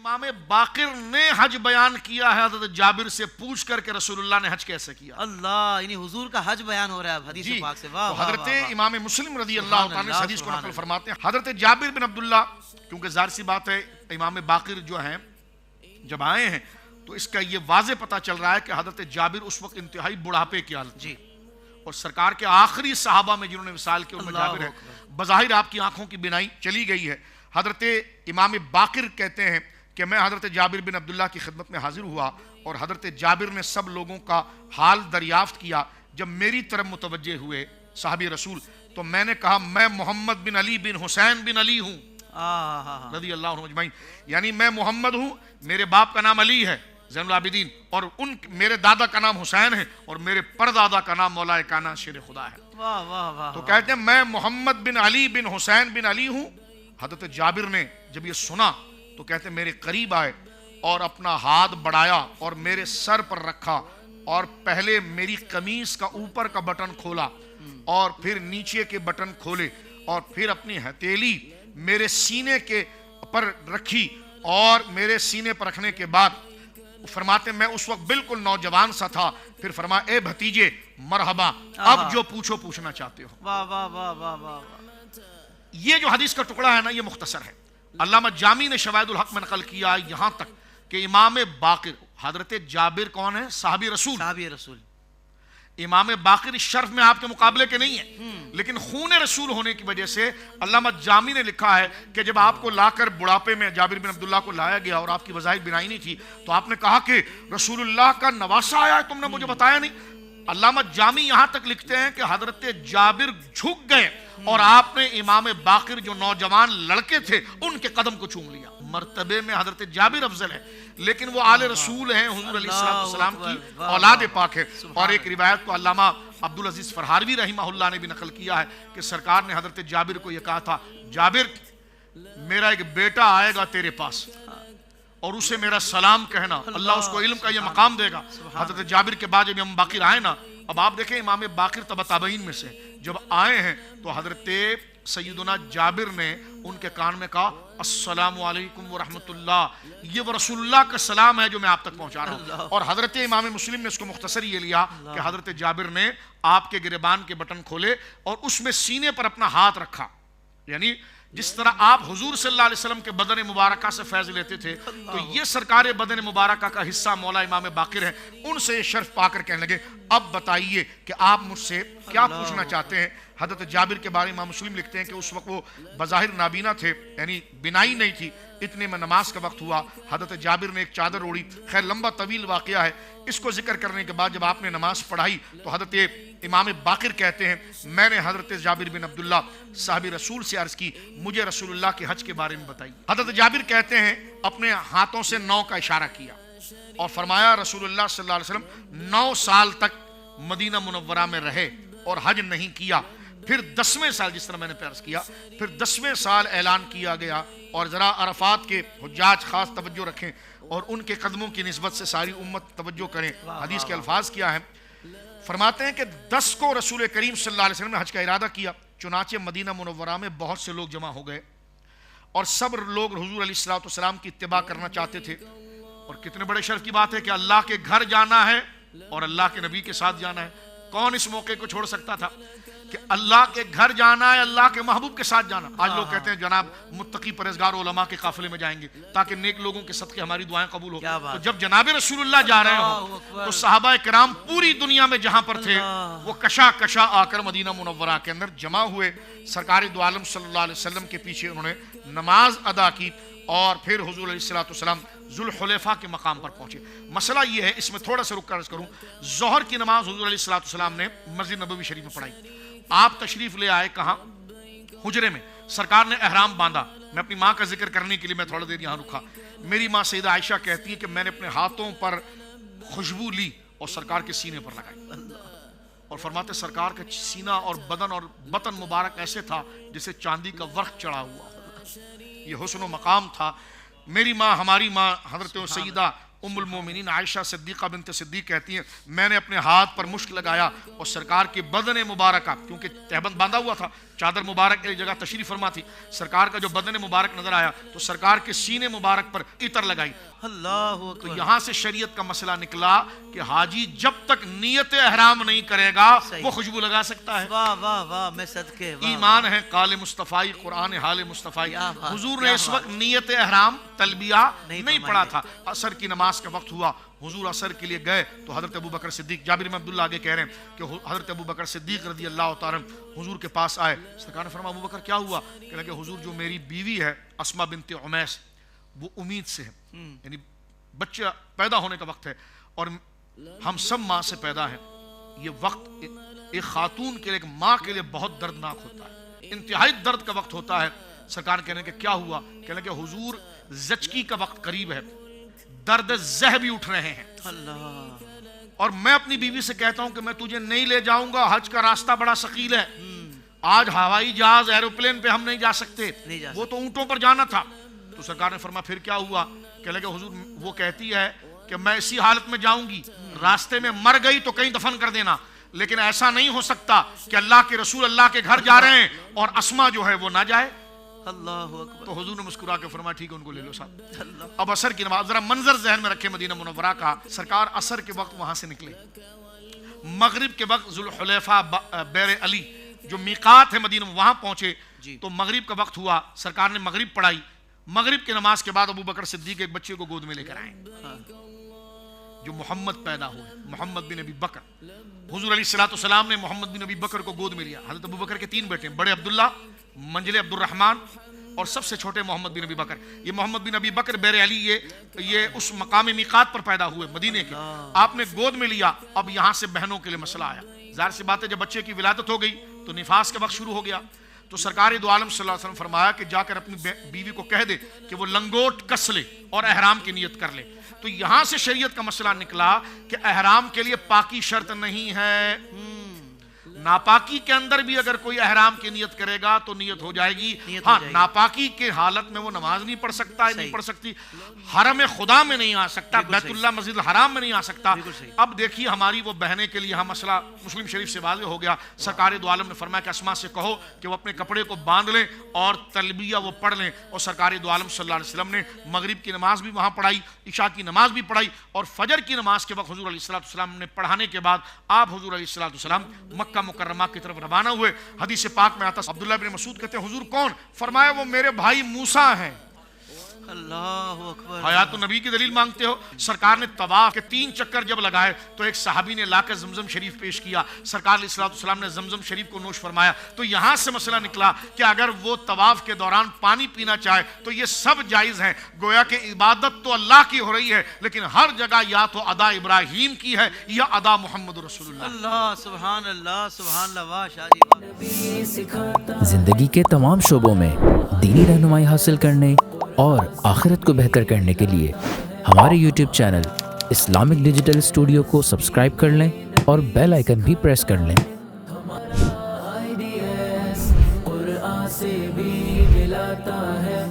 امام باقر نے حج بیان کیا ہے حضرت جابر سے پوچھ کر کہ رسول اللہ نے حج کیسے کیا. اللہ، یعنی حضور کا حج بیان ہو رہا ہے حدیث پاک سے. واہ حضرت امام مسلم رضی اللہ تعالیٰ اس حدیث کو نقل فرماتے ہیں. حضرت جابر بن عبداللہ، کیونکہ ظاہر سی بات ہے امام باقر جو ہیں جب آئے ہیں تو اس کا یہ واضح پتہ چل رہا ہے کہ حضرت جابر اس وقت انتہائی بڑھاپے کی حالت جی، اور سرکار کے آخری صحابہ میں جنہوں نے وصال کیا ان میں جابر ہے. بظاہر آپ کی آنکھوں کی بینائی چلی گئی ہے. حضرت امام باقر کہتے ہیں کہ میں حضرت جابر بن عبداللہ کی خدمت میں حاضر ہوا اور حضرت جابر نے سب لوگوں کا حال دریافت کیا. جب میری طرف متوجہ ہوئے صحابی رسول تو میں نے کہا میں محمد بن علی بن حسین بن علی ہوں رضی اللہ عنہ اجمعین. یعنی میں محمد ہوں، میرے باپ کا نام علی ہے زین العابدین، اور میرے دادا کا نام حسین ہے اور میرے پردادا کا نام مولا کائنات شیر خدا ہے. تو کہتے ہیں میں محمد بن علی بن حسین بن علی ہوں. حضرت جابر نے جب یہ سنا تو کہتے ہیں میرے قریب آئے اور اپنا ہاتھ بڑھایا اور میرے سر پر رکھا اور پہلے میری قمیص کا اوپر کا بٹن کھولا اور پھر نیچے کے بٹن کھولے اور پھر اپنی ہتھیلی میرے سینے کے پر رکھی اور میرے سینے پر رکھنے کے بعد فرماتے میں اس وقت بالکل نوجوان سا تھا. پھر فرمایا اے بھتیجے مرحبا، اب جو پوچھو پوچھنا چاہتے ہو. واہ واہ واہ واہ واہ. یہ جو حدیث کا ٹکڑا ہے نا یہ مختصر ہے. علامہ جامی نے شواہد الحق میں نقل کیا یہاں تک کہ امام باقر، حضرت جابر کون ہے؟ صحابی رسول. صحابی رسول. امام باقر اس شرف میں آپ کے مقابلے کے نہیں ہے، لیکن خون رسول ہونے کی وجہ سے علامہ جامی نے لکھا ہے کہ جب آپ کو لا کر بڑھاپے میں جابر بن عبداللہ کو لایا گیا اور آپ کی بظاہر بینائی نہیں تھی تو آپ نے کہا کہ رسول اللہ کا نواسا آیا ہے، تم نے مجھے بتایا نہیں. علامہ جامی یہاں تک لکھتے ہیں کہ حضرت جابر جھک گئے اور آپ نے امام باقر جو نوجوان لڑکے تھے ان کے قدم کو چوم لیا. مرتبے میں حضرت جابر افضل ہے لیکن وہ آل رسول ہیں، حضور علیہ السلام کی اولاد پاک ہے. اور ایک روایت کو علامہ عبدالعزیز فرہاروی رحمہ اللہ نے بھی نقل کیا ہے کہ سرکار نے حضرت جابر کو یہ کہا تھا جابر میرا ایک بیٹا آئے گا تیرے پاس اور اسے میرا سلام کہنا، اللہ اس کو علم کا یہ مقام دے گا. حضرت جابر کے بعد جب امام باقر آئے نا، اب آپ دیکھیں امام باقر تبع تابعین میں سے جب آئے ہیں تو حضرت سیدنا جابر نے ان کے کان میں کہا السلام علیکم ورحمت اللہ. یہ وہ رسول اللہ کا سلام ہے جو میں آپ تک پہنچا رہا ہوں. اور حضرت امام مسلم نے اس کو مختصر یہ لیا کہ حضرت جابر نے آپ کے گریبان کے بٹن کھولے اور اس میں سینے پر اپنا ہاتھ رکھا. یعنی جس طرح آپ حضور صلی اللہ علیہ وسلم کے بدن مبارکہ سے فیض لیتے تھے تو یہ سرکار بدن مبارکہ کا حصہ مولا امام باقر ہیں. ان سے شرف پا کر کہنے لگے اب بتائیے کہ آپ مجھ سے کیا پوچھنا چاہتے ہیں. حضرت جابر کے بارے میں امام مسلم لکھتے ہیں کہ اس وقت وہ بظاہر نابینا تھے، یعنی بینائی نہیں تھی. اتنے میں نماز کا وقت ہوا، حضرت جابر نے ایک چادر اوڑھی. خیر لمبا طویل واقعہ ہے. اس کو ذکر کرنے کے بعد جب آپ نے نماز پڑھائی تو حضرت امام باقر کہتے ہیں میں نے حضرت جابر بن عبداللہ صحابی رسول سے عرض کی مجھے رسول اللہ کے حج کے بارے میں بتائیے. حضرت جابر کہتے ہیں اپنے ہاتھوں سے 9 کا اشارہ کیا اور فرمایا رسول اللہ صلی اللہ علیہ وسلم 9 سال تک مدینہ منورہ میں رہے اور حج نہیں کیا. پھر 10ویں سال، جس طرح میں نے عرض کیا، پھر 10ویں سال اعلان کیا گیا. اور ذرا عرفات کے حجاج خاص توجہ رکھیں اور ان کے قدموں کی نسبت سے ساری امت توجہ کریں. حدیث کے الفاظ کیا ہیں؟ فرماتے ہیں کہ 10 کو رسول کریم صلی اللہ علیہ وسلم نے حج کا ارادہ کیا. چنانچہ مدینہ منورہ میں بہت سے لوگ جمع ہو گئے اور سب لوگ حضور علیہ السلام کی اتباع کرنا چاہتے تھے. اور کتنے بڑے شرف کی بات ہے کہ اللہ کے گھر جانا ہے اور اللہ کے نبی کے ساتھ جانا ہے. کون اس موقع کو چھوڑ سکتا تھا کہ اللہ کے گھر جانا ہے، اللہ کے محبوب کے ساتھ جانا. آج لوگ کہتے ہیں جناب متقی پرہیزگار علماء کے قافلے میں جائیں گے تاکہ نیک لوگوں کے صدقے ہماری دعائیں قبول ہو. تو جب جناب رسول اللہ جا رہے ہوں تو صحابہ کرام پوری دنیا میں جہاں پر تھے وہ کشا کشا آ کر مدینہ منورہ کے اندر جمع ہوئے. سرکار دو عالم صلی اللہ علیہ وسلم کے پیچھے انہوں نے نماز ادا کی اور پھر حضور علیہ السلام ذوالحلیفہ کے مقام پر پہنچے. مسئلہ یہ ہے، اس میں تھوڑا سا رک کر عرض کروں، ظہر کی نماز حضور علیہ السلام نے مسجد نبوی شریف میں پڑھائی. آپ تشریف لے آئے کہاں؟ حجرے میں. سرکار نے احرام باندھا. میں اپنی ماں کا ذکر کرنے کے لیے میں تھوڑا دیر یہاں رکھا. میری ماں سیدہ عائشہ کہتی ہے کہ میں نے اپنے ہاتھوں پر خوشبو لی اور سرکار کے سینے پر لگائی اور فرماتے سرکار کا سینہ اور بدن اور بطن مبارک ایسے تھا جسے چاندی کا ورق چڑھا ہوا. یہ حسن و مقام تھا. میری ماں، ہماری ماں حضرت سیدہ ام المومنین عائشہ صدیقہ بنت صدیق کہتی ہیں میں نے اپنے ہاتھ پر مشک لگایا اور سرکار کے بدن مبارکہ، کیونکہ تہبند باندھا ہوا تھا، چادر مبارک ایک جگہ تشریف فرما تھی، سرکار کا جو بدن مبارک نظر آیا تو سرکار کے سینے مبارک پر عطر لگائی. اللہ تو اکبر. یہاں سے شریعت کا مسئلہ نکلا کہ حاجی جب تک نیت احرام نہیں کرے گا صحیح. وہ خوشبو لگا سکتا ہے. واہ واہ واہ، میں صدقے. واہ ایمان ہے قال مصطفی، قرآن حال مصطفی. کیا بات، حضور کیا نے اس بات. وقت نیت احرام تلبیہ نہیں نہیں فرمائی پڑھا ہے. تھا. عصر کی نماز کا وقت ہوا، حضور عصر کے لیے گئے تو حضرت ابوبکر صدیق، جابر بن عبداللہ آگے کہہ رہے ہیں کہ حضرت ابوبکر صدیق رضی اللہ تعالیٰ عنہ حضور کے پاس آئے. سرکار نے فرمایا ابوبکر کیا ہوا؟ کہنے لگے حضور جو میری بیوی ہے اسما بنت عمیس وہ امید سے ہے، یعنی بچہ پیدا ہونے کا وقت ہے اور ہم سب ماں سے پیدا ہیں. یہ وقت ایک خاتون کے لیے، ایک ماں کے لیے بہت دردناک ہوتا ہے، انتہائی درد کا وقت ہوتا ہے. سرکار کہنے کہ کیا ہوا؟ کہنے کہ حضور زچگی کا وقت قریب ہے، درد زہ بھی اٹھ رہے ہیں، اللہ. اور میں اپنی بیوی سے کہتا ہوں کہ میں تجھے نہیں لے جاؤں گا، حج کا راستہ بڑا ثقیل ہے، آج ہوائی جہاز ایروپلین پہ ہم نہیں جا سکتے، نہیں جا وہ تو اونٹوں پر جانا تھا. تو سرکار نے فرمایا پھر کیا ہوا؟ کہنے کہ حضور وہ کہتی ہے کہ میں اسی حالت میں جاؤں گی، راستے میں مر گئی تو کہیں دفن کر دینا، لیکن ایسا نہیں ہو سکتا کہ اللہ کے رسول اللہ کے گھر جا رہے ہیں اور اسما جو ہے وہ نہ جائے. اللہ اکبر. تو حضور نے مسکرا کے فرمایا ٹھیک ہے ان کو لے لو صاحب. اللہ. اب عصر کی نماز، ذرا منظر ذہن میں رکھے مدینہ منورہ کا. سرکار عصر کے وقت وہاں سے نکلے، مغرب کے وقت ذوالحلیفہ بیر علی جو میقات ہے مدینہ، وہاں پہنچے. تو مغرب کا وقت ہوا، سرکار نے مغرب پڑھائی. مغرب کی نماز کے بعد ابوبکر صدیق ایک بچے کو گود میں لے کر آئے جو محمد پیدا ہوئے، محمد بن ابی بکر. حضور علیہ السلام نے محمد بن ابی بکر کو گود میں لیا. حضرت ابوبکر کے 3 بیٹے ہیں، بڑے عبداللہ، منجلے عبد الرحمن اور سب سے چھوٹے محمد بن ابی بکر. یہ محمد بن ابی بکر بیر علی یہ اس مقام میقات پر پیدا ہوئے مدینے کے. آپ نے گود میں لیا. اب یہاں سے بہنوں کے لیے مسئلہ آیا. ظاہر سی بات ہے جب بچے کی ولادت ہو گئی تو نفاس کا وقت شروع ہو گیا. تو سرکار دو عالم صلی اللہ علیہ وسلم فرمایا کہ جا کر اپنی بیوی کو کہہ دے کہ وہ لنگوٹ کس لے اور احرام کی نیت کر لے. تو یہاں سے شریعت کا مسئلہ نکلا کہ احرام کے لیے پاکی شرط نہیں ہے، ناپاکی کے اندر بھی اگر کوئی احرام کی نیت کرے گا تو نیت ہو جائے گی. ہاں ناپاکی کے حالت میں وہ نماز نہیں پڑھ سکتا، نہیں پڑھ سکتی، حرم خدا میں نہیں آ سکتا، بیت اللہ مسجد الحرام میں نہیں آ سکتا. اب دیکھیے ہماری وہ بہنیں کے لیے یہاں مسئلہ مسلم شریف سے واضح ہو گیا. سرکار دو عالم نے فرمایا کہ اسما سے کہو کہ وہ اپنے کپڑے کو باندھ لیں اور تلبیہ وہ پڑھ لیں. اور سرکار دو عالم صلی اللہ علیہ وسلم نے مغرب کی نماز بھی وہاں پڑھائی، عشاء کی نماز بھی پڑھائی، اور فجر کی نماز کے وقت حضور علیہ السلام نے پڑھانے کے بعد آپ حضور علیہ السلام مکہ مکرمہ کی طرف روانہ ہوئے. حدیث پاک میں آتا عبداللہ بن مسعود کہتے ہیں حضور کون؟ فرمایا وہ میرے بھائی موسیٰ ہیں. اللہ اکبر. حیات النبی کی دلیل مانگتے ہو؟ سرکار نے طواف کے 3 چکر جب لگائے تو ایک صحابی نے لا کر زمزم شریف پیش کیا. سرکار علیہ السلام نے زمزم شریف کو نوش فرمایا. تو یہاں سے مسئلہ نکلا کہ اگر وہ طواف کے دوران پانی پینا چاہے تو یہ سب جائز ہیں. گویا کہ عبادت تو اللہ کی ہو رہی ہے لیکن ہر جگہ یا تو ادا ابراہیم کی ہے یا ادا محمد رسول اللہ. اللہ سبحان اللہ سبحان اللہ. واہ شاہ جی واہ. زندگی کے تمام شعبوں میں دینی رہنمائی حاصل کرنے اور آخرت کو بہتر کرنے کے لیے ہمارے YouTube channel Islamic digital studio کو سبسکرائب کر لیں اور بیل آئیکن بھی پریس کر لیں. قرآن سے بھی ملاتا ہے